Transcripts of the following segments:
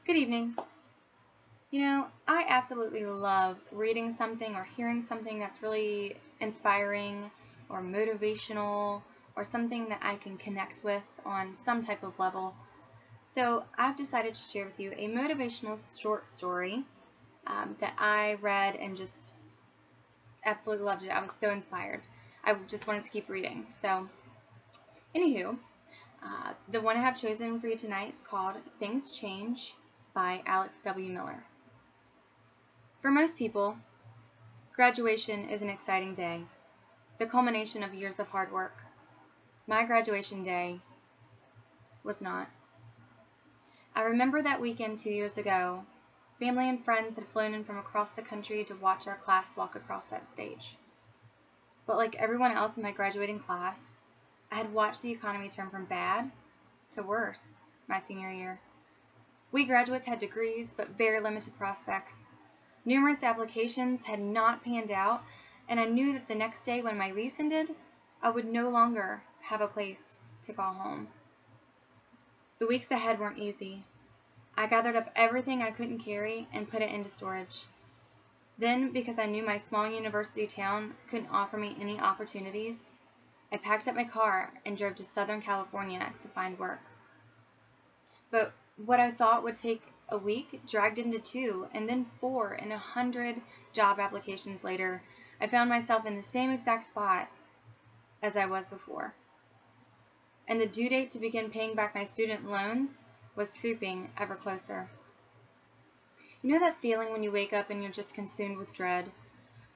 Good evening. I absolutely love reading something or hearing something that's really inspiring or motivational or something that I can connect with on some type of level. So I've decided to share with you a motivational short story that I read and just absolutely loved it. I was so inspired. I just wanted to keep reading. So, anywho, the one I have chosen for you tonight is called Things Change by Alex W. Miller. For most people, graduation is an exciting day, the culmination of years of hard work. My graduation day was not. I remember that weekend 2 years ago, family and friends had flown in from across the country to watch our class walk across that stage. But like everyone else in my graduating class, I had watched the economy turn from bad to worse my senior year. We graduates had degrees, but very limited prospects. Numerous applications had not panned out, and I knew that the next day when my lease ended, I would no longer have a place to call home. The weeks ahead weren't easy. I gathered up everything I couldn't carry and put it into storage. Then, because I knew my small university town couldn't offer me any opportunities, I packed up my car and drove to Southern California to find work. But what I thought would take a week dragged into 2 and then 4, and 100 job applications later, I found myself in the same exact spot as I was before. And the due date to begin paying back my student loans was creeping ever closer. You know that feeling when you wake up and you're just consumed with dread?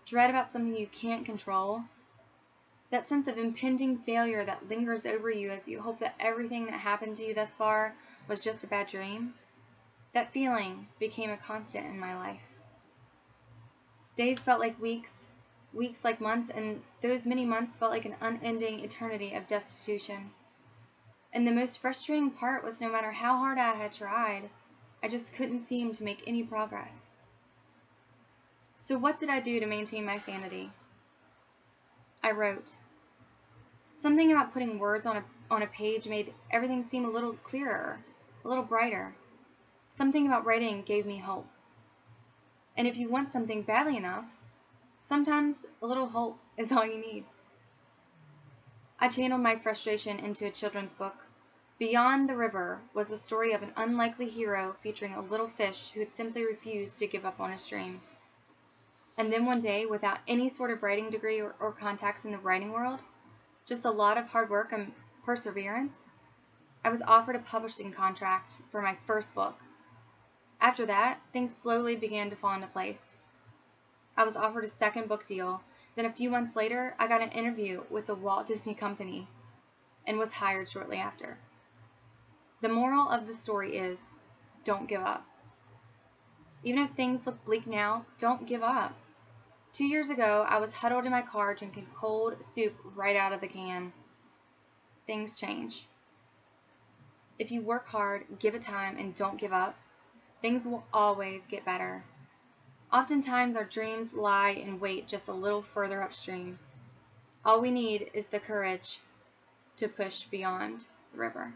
Dread about something you can't control? That sense of impending failure that lingers over you as you hope that everything that happened to you thus far was just a bad dream? That feeling became a constant in my life. Days felt like weeks, weeks like months, and those many months felt like an unending eternity of destitution. And the most frustrating part was no matter how hard I had tried, I just couldn't seem to make any progress. So what did I do to maintain my sanity? I wrote. Something about putting words on a page made everything seem a little clearer, a little brighter. Something about writing gave me hope. And if you want something badly enough, sometimes a little hope is all you need. I channeled my frustration into a children's book. Beyond the River was the story of an unlikely hero featuring a little fish who had simply refused to give up on his dream. And then one day, without any sort of writing degree or contacts in the writing world, just a lot of hard work and perseverance, I was offered a publishing contract for my first book. After that, things slowly began to fall into place. I was offered a second book deal. Then a few months later, I got an interview with the Walt Disney Company and was hired shortly after. The moral of the story is, don't give up. Even if things look bleak now, don't give up. 2 years ago, I was huddled in my car drinking cold soup right out of the can. Things change. If you work hard, give it time, and don't give up, things will always get better. Oftentimes, our dreams lie in wait just a little further upstream. All we need is the courage to push beyond the river.